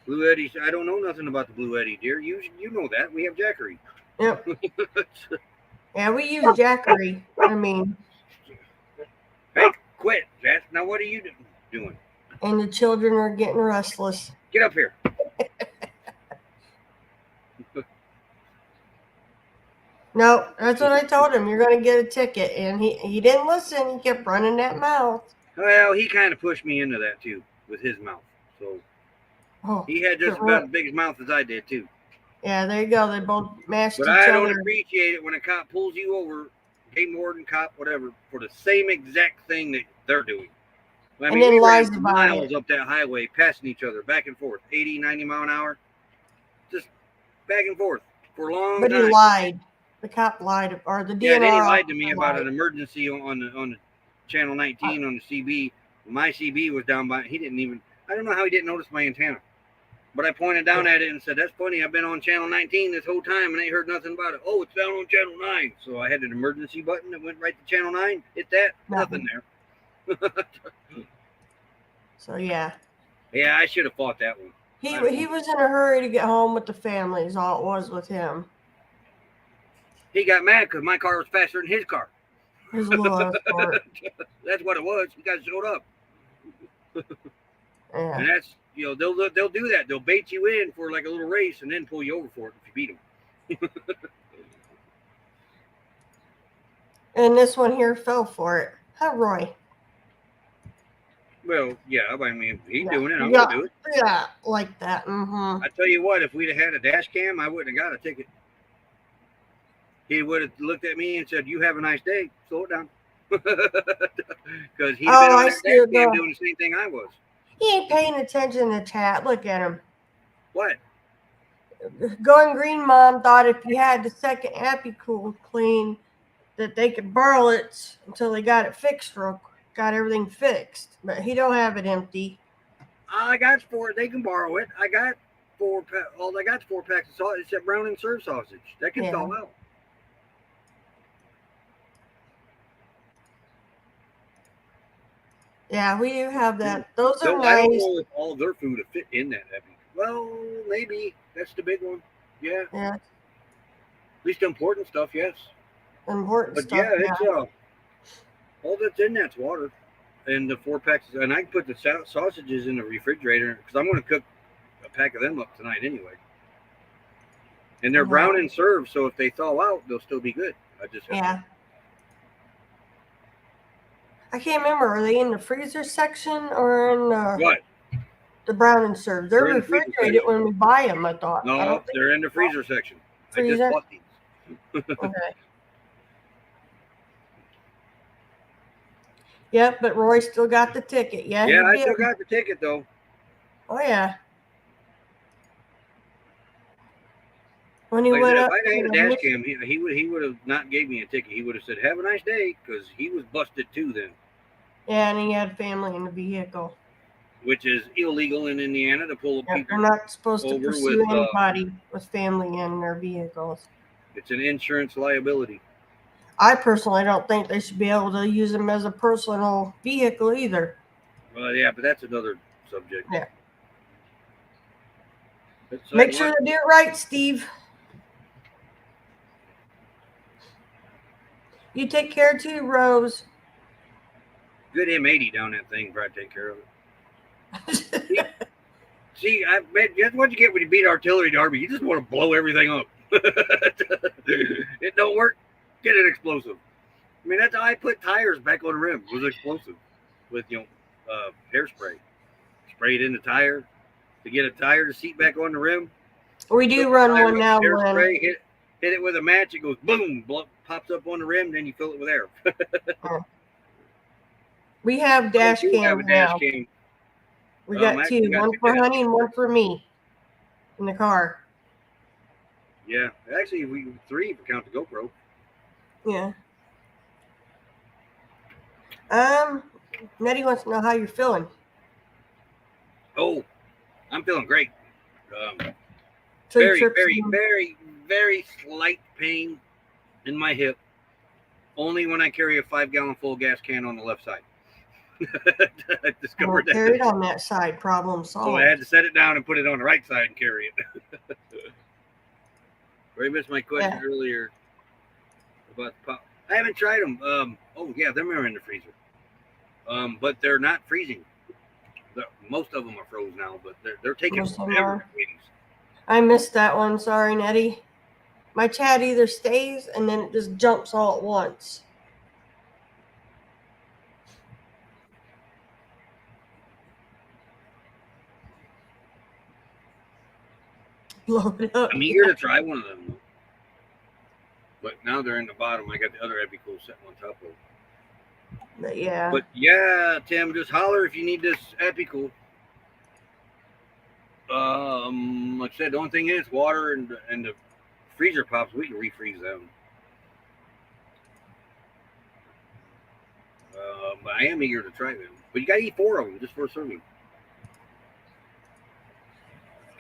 Blue Eddie. I don't know nothing about the Blue Eddie, dear. You know that. We have Jackery. Yep. Yeah, we use Jackery. I mean, Hey, quit, Jess. Now what are you doing? and the children are getting restless. Get up here. No, that's what I told him. You're going to get a ticket. And he didn't listen. He kept running that mouth. Well, he kind of pushed me into that too with his mouth. So Oh, he had just about as big a mouth as I did too. yeah, there you go. They both mashed But each I other. don't appreciate it when a cop pulls you over, game warden, cop, whatever, for the same exact thing that they're doing. I And mean, then we ran lies for about miles it. up that highway, passing each other, back and forth, 80, 90 mile an hour, just back and forth for a long But he time. lied. The cop lied, or the DNR. Yeah, then he lied to me officer about lied. an emergency on the channel 19 on the CB. My CB was down by. He didn't even. I don't know how he didn't notice my antenna. But I pointed down at it and said, "That's funny. I've been on channel 19 this whole time and ain't heard nothing about it. Oh, it's down on channel 9." So I had an emergency button that went right to channel 9. Hit that. Nothing there. So yeah. Yeah, I should have fought that one. He was in a hurry to get home with the family. Is all it was with him. He got mad because my car was faster than his car. His little escort. That's what it was. You guys showed up. Yeah. And that's, they'll do that. They'll bait you in for like a little race and then pull you over for it if you beat them. And this one here fell for it. Huh, Roy? Well, yeah, I mean, he's doing it. I'm Yeah. going to do it. Yeah, like that. Mm-hmm. I tell you what, if we'd have had a dash cam, I wouldn't have got a ticket. He would have looked at me and said, "You have a nice day. Slow it down." Because he'd been on that dash cam doing the same thing I was. He ain't paying attention to chat. Look at him. What? Going Green Mom thought if you had the second Happy Cool clean, that they could borrow it until they got it fixed or got everything fixed. But he don't have it empty. I got 4. They can borrow it. I got 4. All I got is 4 packs of sausage, except brown and serve sausage. That can thaw out. Yeah, we do have that. Those are No, nice. I don't know if all their food would fit in that heavy. Well, maybe that's the big one. Yeah. Yeah. At least the important stuff, yes. Important But stuff. yeah, it's all that's in that's water, and the 4 packs. And I can put the sausages in the refrigerator because I'm going to cook a pack of them up tonight anyway. And they're brown and served, so if they thaw out, they'll still be good. I just have I can't remember. Are they in the freezer section or in what? The brown and served? They're They're in the freezer refrigerated section. when we buy them, I thought. I No, don't think they're in the freezer section. Freezer? I just bought these. Okay. Yep, but Roy still got the ticket. Yeah, Yeah, I he still did. got the ticket though. Oh yeah. When he Like I went said, up, if I had a to dash the- cam, he would have not gave me a ticket. He would have said, "Have a nice day," because he was busted too then, yeah, and he had family in the vehicle. which is illegal in Indiana to pull Yep, people. they're not supposed to over pursue with, anybody with family in their vehicles. It's an insurance liability. I personally don't think they should be able to use them as a personal vehicle either. Well, yeah, but that's another subject. Yeah. That's Make sure they do it right, Steve. You take care too, Rose. Good M80 down that thing, probably take care of it. See, I bet that's what you get when you beat artillery derby. You just want to blow everything up. It don't work. Get an explosive. I mean, that's how I put tires back on the rim. Was explosive with hairspray. Spray it in the tire to get a tire to seat back on the rim. We do run one now. Hairspray, hit it with a match. It goes boom, pops up on the rim. Then you fill it with air. We have dash cams now. Cam. We got two, one for Honey and one for me in the car. Yeah, actually, we 3 if we count the GoPro. Yeah. Nettie wants to know how you're feeling. Oh, I'm feeling great. So Very, very, very, very slight pain in my hip. Only when I carry a 5-gallon full gas can on the left side. I discovered that. Carry it on that side, problem solved. So I had to set it down and put it on the right side and carry it. Or you missed my question earlier about the pop. I haven't tried them. Oh yeah, them are in the freezer. But they're not freezing. Most of them are frozen now, but they're taking forever. I missed that one. Sorry, Nettie. My chat either stays and then it just jumps all at once. Load it up. I'm eager to try one of them. But now they're in the bottom. I got the other Epicool sitting on top of them. But yeah. But yeah, Tim, just holler if you need this Epicool. Like I said, the only thing is water and the freezer pops. We can refreeze them. But I am eager to try them. But you got to eat 4 of them just for a serving.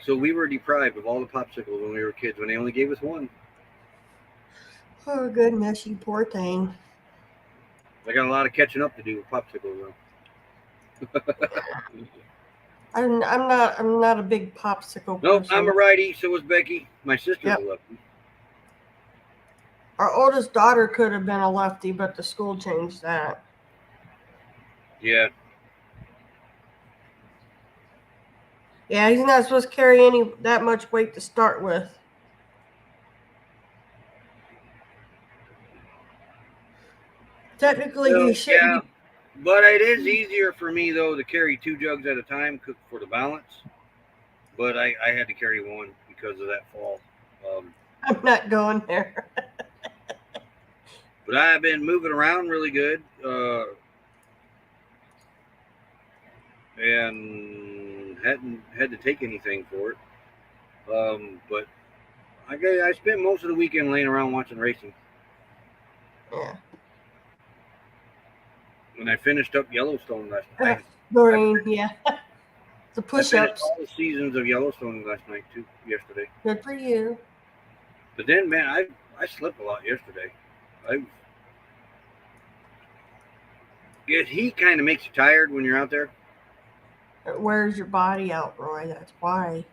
So we were deprived of all the popsicles when we were kids when they only gave us 1. Oh goodness, you poor thing. I got a lot of catching up to do with popsicles though. I'm not a big popsicle Nope, person. I'm a righty. So was Becky. My sister's a lefty. Our oldest daughter could have been a lefty, but the school changed that. Yeah. Yeah, he's not supposed to carry that much weight to start with. Technically, he shouldn't. Yeah, but it is easier for me though to carry 2 jugs at a time for the balance. But I had to carry 1 because of that fall. I'm not going there. But I've been moving around really good, and hadn't had to take anything for it. But I spent most of the weekend laying around watching racing. Yeah. When I finished up Yellowstone last night. Doreen, yeah. The push-ups. I finished all the seasons of Yellowstone last night too. Yesterday. Good for you. But then, man, I slept a lot yesterday. Heat kind of makes you tired when you're out there. It wears your body out, Roy. That's why.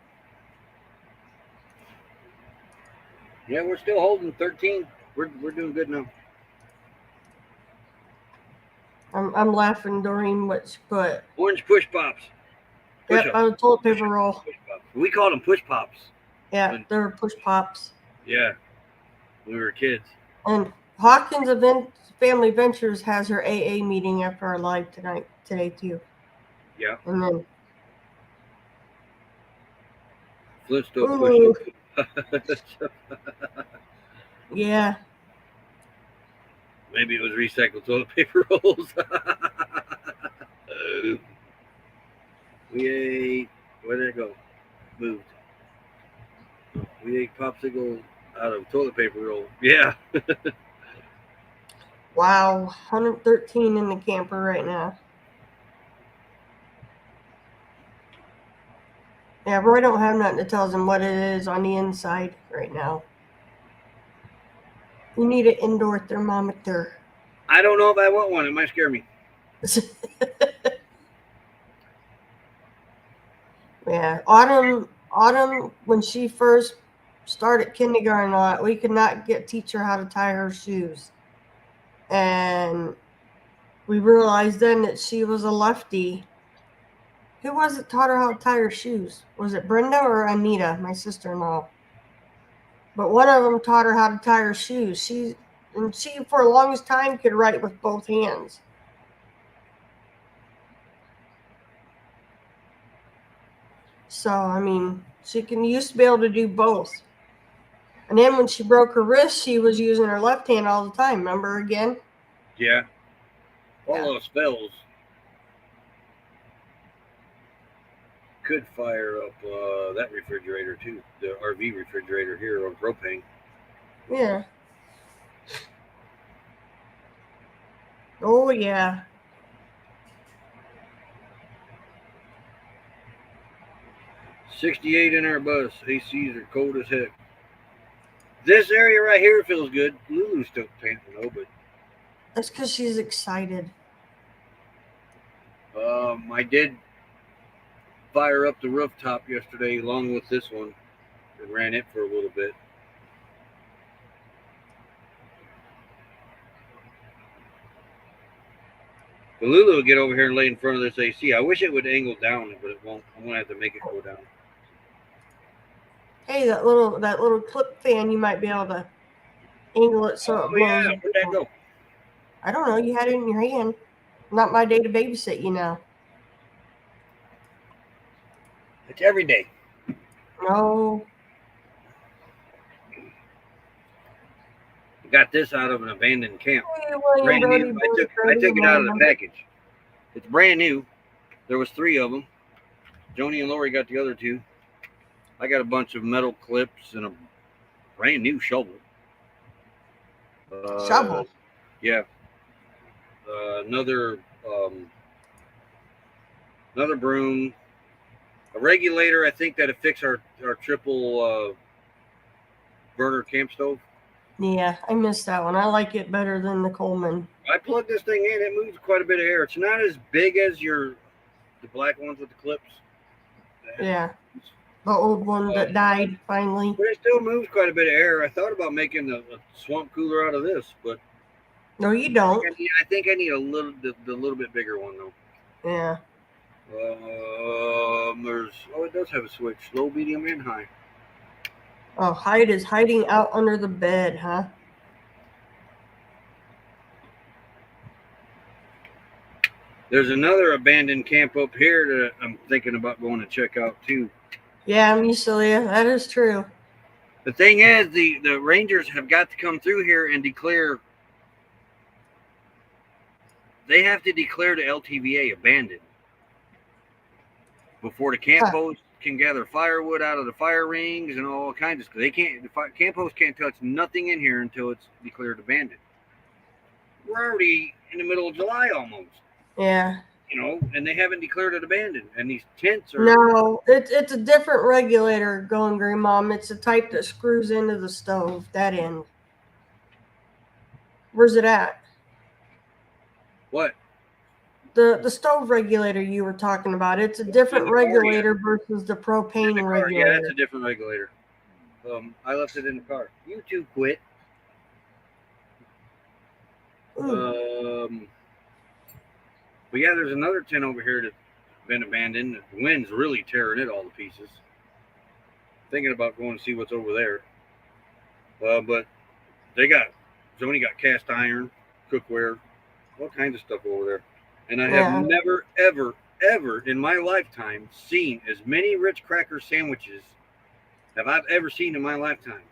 Yeah, we're still holding 13. We're doing good now. I'm laughing, Doreen. What she put? Orange push pops. Yep, on a toilet paper roll. We called them push pops. Yeah, they were push pops. Yeah, when we were kids. And Hawkins Family Ventures has her AA meeting after our live today too. Yeah. And then Flintstone push. Yeah. Maybe it was recycled toilet paper rolls. We ate. Where did it go? Moved. We ate popsicle out of toilet paper roll. Yeah. Wow, 113 in the camper right now. Yeah, Roy don't have nothing that tells him what it is on the inside right now. You need an indoor thermometer. I don't know if I want one. It might scare me. Yeah, Autumn, when she first started kindergarten, we could not teach her how to tie her shoes. And we realized then that she was a lefty. Who was it taught her how to tie her shoes? Was it Brenda or Anita, my sister-in-law? But one of them taught her how to tie her shoes. She, for the longest time, could write with both hands. So, I mean, she used to be able to do both. And then when she broke her wrist, she was using her left hand all the time. Remember again? Yeah. All those spells could fire up that refrigerator too. The RV refrigerator here on propane. Yeah. Oh, yeah. $68 in our bus. ACs are cold as heck. This area right here feels good. Lulu's still panting though, but that's because she's excited. I did fire up the rooftop yesterday along with this one and ran it for a little bit. But Lulu will get over here and lay in front of this AC. I wish it would angle down, but it won't. I'm gonna have to make it go down. Hey, that little clip fan, you might be able to angle it so it blows. Yeah, where'd that go? I don't know. You had it in your hand. Not my day to babysit you now. It's every day. No. I got this out of an abandoned camp. Hey, William Brand Brody, new. Brody, I Brody, took it out of the William. package. It's brand new. There was 3 of them. Joni and Lori got the other 2. I got a bunch of metal clips and a brand new shovel. Shovel? Yeah. Another broom. A regulator, I think, that'll fix our triple burner camp stove. Yeah, I missed that one. I like it better than the Coleman. I plugged this thing in. It moves quite a bit of air. It's not as big as the black ones with the clips. Yeah. The old one that died finally. But it still moves quite a bit of air. I thought about making a swamp cooler out of this, but No, you don't. I think I need the little bit bigger one though. Yeah. It does have a switch, low, medium, and high. Oh, Hyde is hiding out under the bed, huh? There's another abandoned camp up here that I'm thinking about going to check out too. Yeah, Celia, that is true. The thing is, the Rangers have got to come through here and declare. They have to declare the LTVA abandoned before the camp host can gather firewood out of the fire rings and all kinds of stuff. They can't. The camp host can't touch nothing in here until it's declared abandoned. We're already in the middle of July almost. Yeah. You know, and they haven't declared it abandoned. And these tents are. No, it's a different regulator going, Green Mom. It's the type that screws into the stove, that end. Where's it at? What? The stove regulator you were talking about. It's a different regulator versus the propane regulator. Yeah, that's a different regulator. I left it in the car. You two quit. But yeah, there's another tent over here that's been abandoned. The wind's really tearing it all to pieces. Thinking about going to see what's over there. But Joni got cast iron, cookware, all kinds of stuff over there. And I have never, ever, ever in my lifetime seen as many Ritz cracker sandwiches as I've ever seen in my lifetime.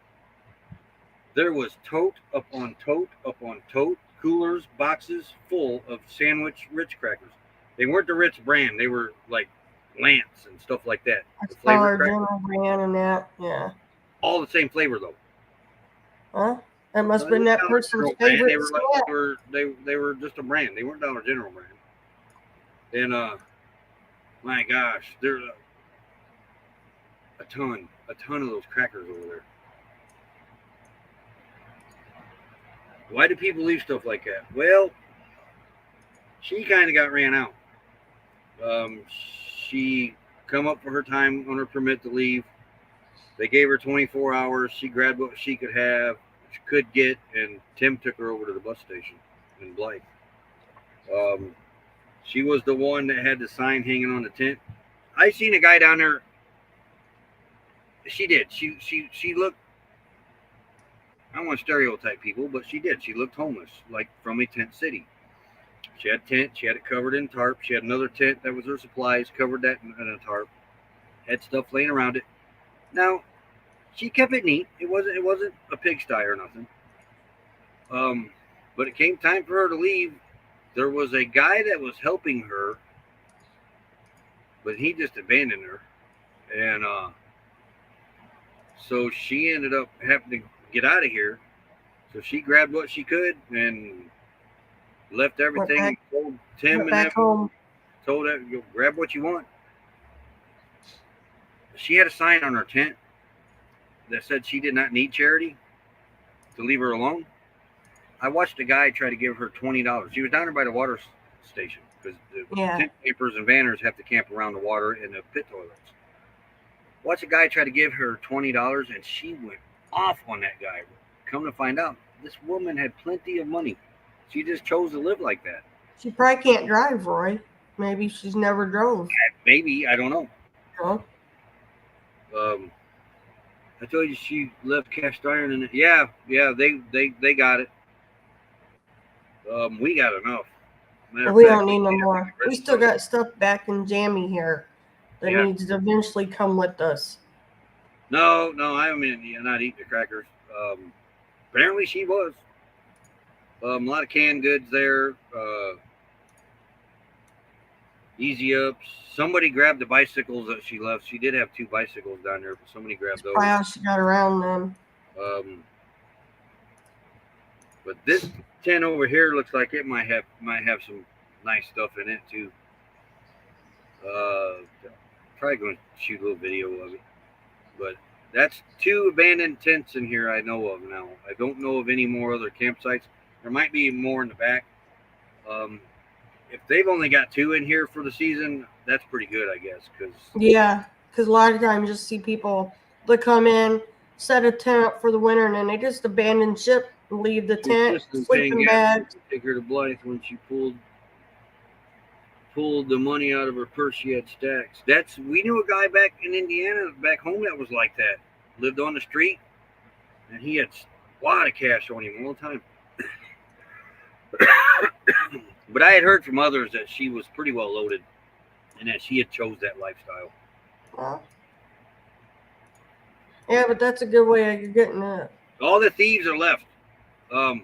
There was tote upon tote upon tote, coolers, boxes full of sandwich Ritz crackers. They weren't the Ritz brand. They were like Lance and stuff like that. The flavored General brand and that, yeah. All the same flavor though. Huh? That must have been that person's favorite. They were just a brand. They weren't Dollar General brand. And my gosh, there's a ton of those crackers over there. Why do people leave stuff like that? Well, she kind of got ran out. She come up for her time on her permit to leave. They gave her 24 hours. She grabbed what she could have, she could get, and Tim took her over to the bus station in Blythe. She was the one that had the sign hanging on the tent. I seen a guy down there. She did. She looked. I don't want to stereotype people, but she did. She looked homeless, like from a tent city. She had a tent. She had it covered in tarp. She had another tent that was her supplies, covered that in a tarp. Had stuff laying around it. Now, she kept it neat. It wasn't a pigsty or nothing. But it came time for her to leave. There was a guy that was helping her, but he just abandoned her. And so she ended up having to get out of here. So she grabbed what she could and left everything. Told Tim and everyone, told her, go grab what you want. She had a sign on her tent that said she did not need charity to leave her alone. I watched a guy try to give her $20. She was down there by the water station because the tent campers and vanners have to camp around the water in the pit toilets. Watched a guy try to give her $20 and she went off on that guy. Come to find out, this woman had plenty of money. She just chose to live like that. She probably can't drive, Roy. Maybe she's never drove. Maybe, I don't know. Huh? I told you she left cast iron in it. Yeah, they got it. We got enough. Matter of We fact, don't need no more. read We still some. got stuff back in Jammy here that Yeah. needs to eventually come with us. No, I'm not eating the crackers. Apparently she was. A lot of canned goods there. Easy ups. Somebody grabbed the bicycles that she left. She did have 2 bicycles down there, but somebody grabbed those. Probably how she got around them. But this tin over here looks like it might have some nice stuff in it too. Probably going to shoot a little video of it. But that's 2 abandoned tents in here I know of now. I don't know of any more other campsites. There might be more in the back. If they've only got 2 in here for the season, that's pretty good, I guess. Yeah, because a lot of times you just see people that come in, set a tent up for the winter, and then they just abandon ship and leave the tent, sleeping bags. Take her to Blythe when she pulled the money out of her purse. She had stacks. We knew a guy back in Indiana, back home, that was like that. Lived on the street, and he had a lot of cash on him all the time. But I had heard from others that she was pretty well loaded, and that she had chose that lifestyle. Well, yeah, but that's a good way of getting it. All the thieves are left. I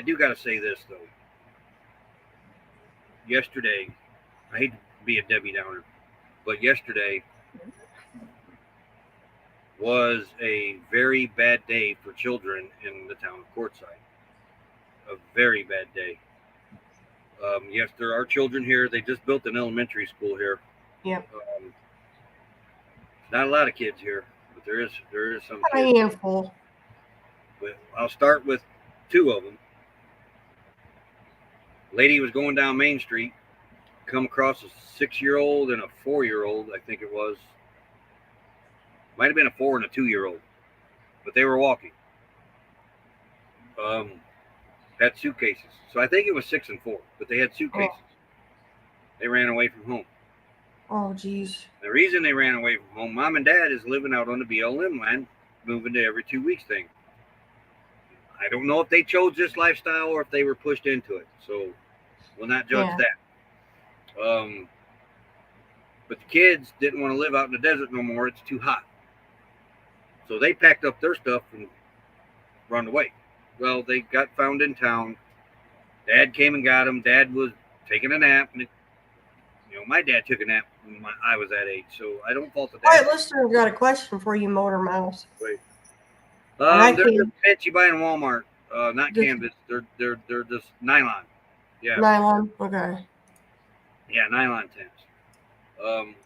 do got to say this though. Yesterday, I hate to be a Debbie Downer, but yesterday was a very bad day for children in the town of Quartzsite. A very bad day. Yes, there are children here. They just built an elementary school here. Yep. Not a lot of kids here, but there is some A kids. handful. But I'll start with 2 of them. Lady was going down Main Street, come across a 6-year-old and a 4-year-old, I think it was. Might have been a 4 and a 2-year-old, but they were walking. Had suitcases. So I think it was 6 and 4, but they had suitcases. Oh. They ran away from home. Oh, geez. The reason they ran away from home, Mom and Dad is living out on the BLM land, moving to every 2 weeks thing. I don't know if they chose this lifestyle or if they were pushed into it. So we'll not judge that. But the kids didn't want to live out in the desert no more. It's too hot. So they packed up their stuff and run away. Well, they got found in town. Dad came and got them. Dad was taking a nap. And my dad took a nap when I was that age, so I don't fault the dad. All right, listeners, got a question for you, Motor Mouse. Wait. They're the pants you buy in Walmart. Not canvas. They're just nylon. Yeah. Nylon. Okay. Yeah, nylon tents.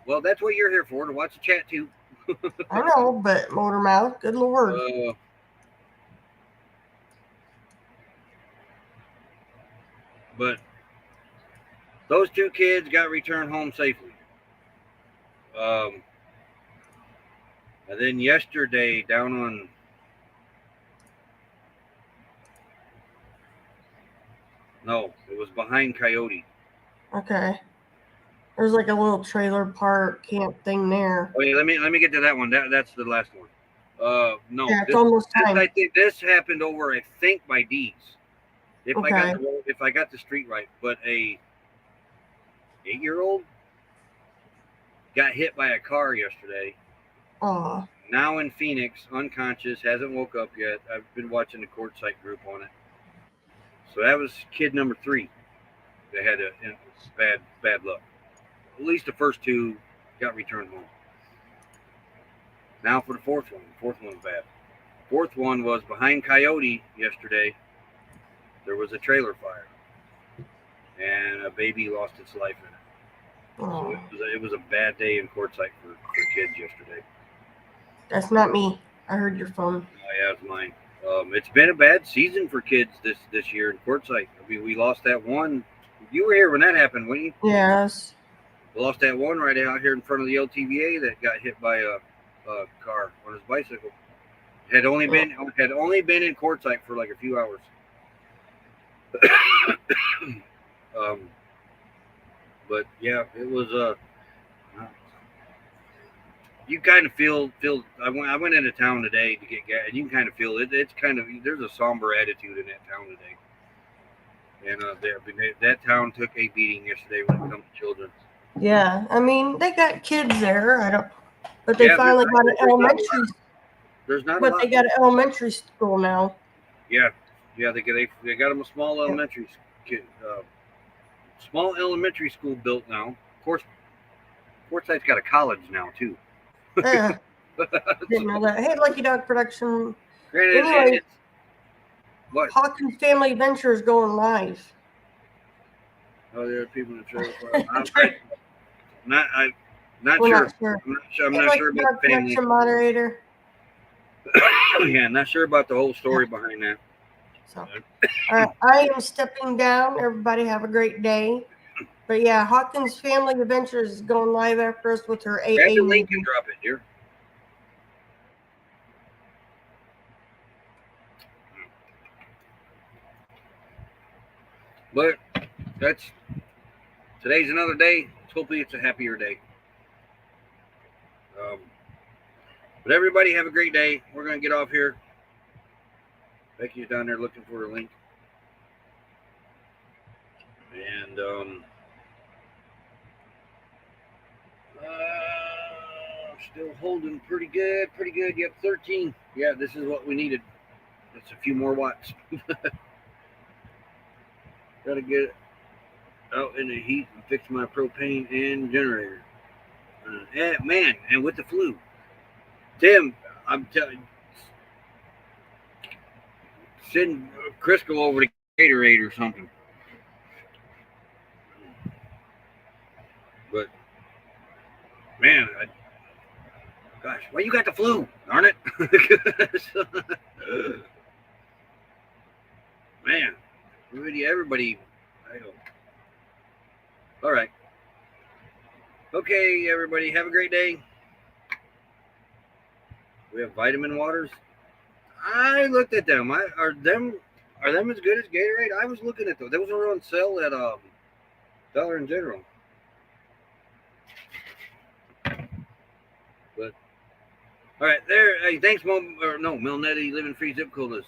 Well, that's what you're here for, to watch the chat too. I know, but Motor Mouse, good Lord. But those 2 kids got returned home safely. And then yesterday down on it was behind Coyote. Okay. There's like a little trailer park camp thing there. Wait, let me get to that one. That's the last one. No. Yeah, it's almost time. I think this happened over, I think, by Deeds. If I got the street right, but a 8-year-old got hit by a car yesterday. Aw. Now in Phoenix, unconscious, hasn't woke up yet. I've been watching the Quartzsite group on it. So that was kid number 3 that had a bad luck. At least the first 2 got returned home. Now for the 4th one. The 4th one's bad. 4th one was behind Coyote yesterday. There was a trailer fire, and a baby lost its life in it. Oh. So it was a bad day in Quartzsite for kids yesterday. That's not me. I heard your phone. Oh, yeah, it's mine. It's been a bad season for kids this year in Quartzsite. I mean, we lost that one. You were here when that happened, weren't you? Yes. We lost that one right out here in front of the LTVA that got hit by a car on his bicycle. Had only been in Quartzsite for like a few hours. But yeah, it was you kind of feel. I went into town today to get gas, and you can kind of feel it. It's kind of there's a somber attitude in that town today. And that town took a beating yesterday when it comes to children. Yeah, I mean they got kids there. I don't, but they Yeah, finally got an elementary. There's not a But lot. they got an elementary school now. Yeah, they got them a small elementary small elementary school built now. Of course, Forsyth's got a college now too. Yeah, didn't know that. Hey, Lucky Dog Production. Granted, Anyway, what? Hawkins Family Adventures going live. Oh, there are people in the trailer park. I'm not We're sure. not sure. I'm Hey, not Lucky sure Dog about the family. Production moderator. Yeah, not sure about the whole story behind that. So, all right, I am stepping down. Everybody have a great day. But yeah, Hawkins Family Adventures is going live after us with her AA Grab the link meeting. and drop it, dear. But today's another day. Hopefully, it's a happier day. But everybody have a great day. We're gonna get off here. Becky's down there looking for a link, and still holding pretty good. Yep, 13. Yeah, this is what we needed. That's a few more watts. Gotta get it out in the heat and fix my propane and generator. Man, and with the flu, Tim, I'm telling you, send Crisco over to Gatorade or something. But man, gosh, well, you got the flu, darn it. Man, everybody, I don't. All right. Okay, everybody, have a great day. We have vitamin waters. I looked at them. Are them as good as Gatorade? I was looking at those. Those were on sale at Dollar General. But all right, there. Hey, thanks, Melnetti, living free zip code.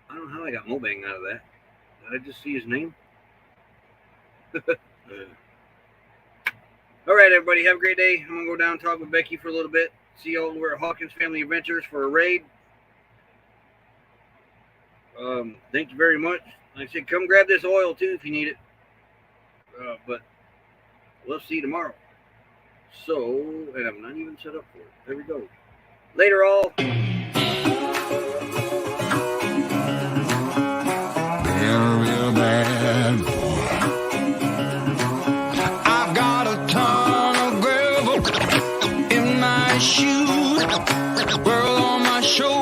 I don't know how I got Mobang out of that. Did I just see his name? All right, everybody, have a great day. I'm gonna go down and talk with Becky for a little bit. See you all over at Hawkins Family Adventures for a raid. Thank you very much. Like I said, come grab this oil too if you need it. But we'll see you tomorrow. So, and I'm not even set up for it. There we go. Later, all. Real bad boy. I've got a ton of gravel in my shoes, world on my shoulders.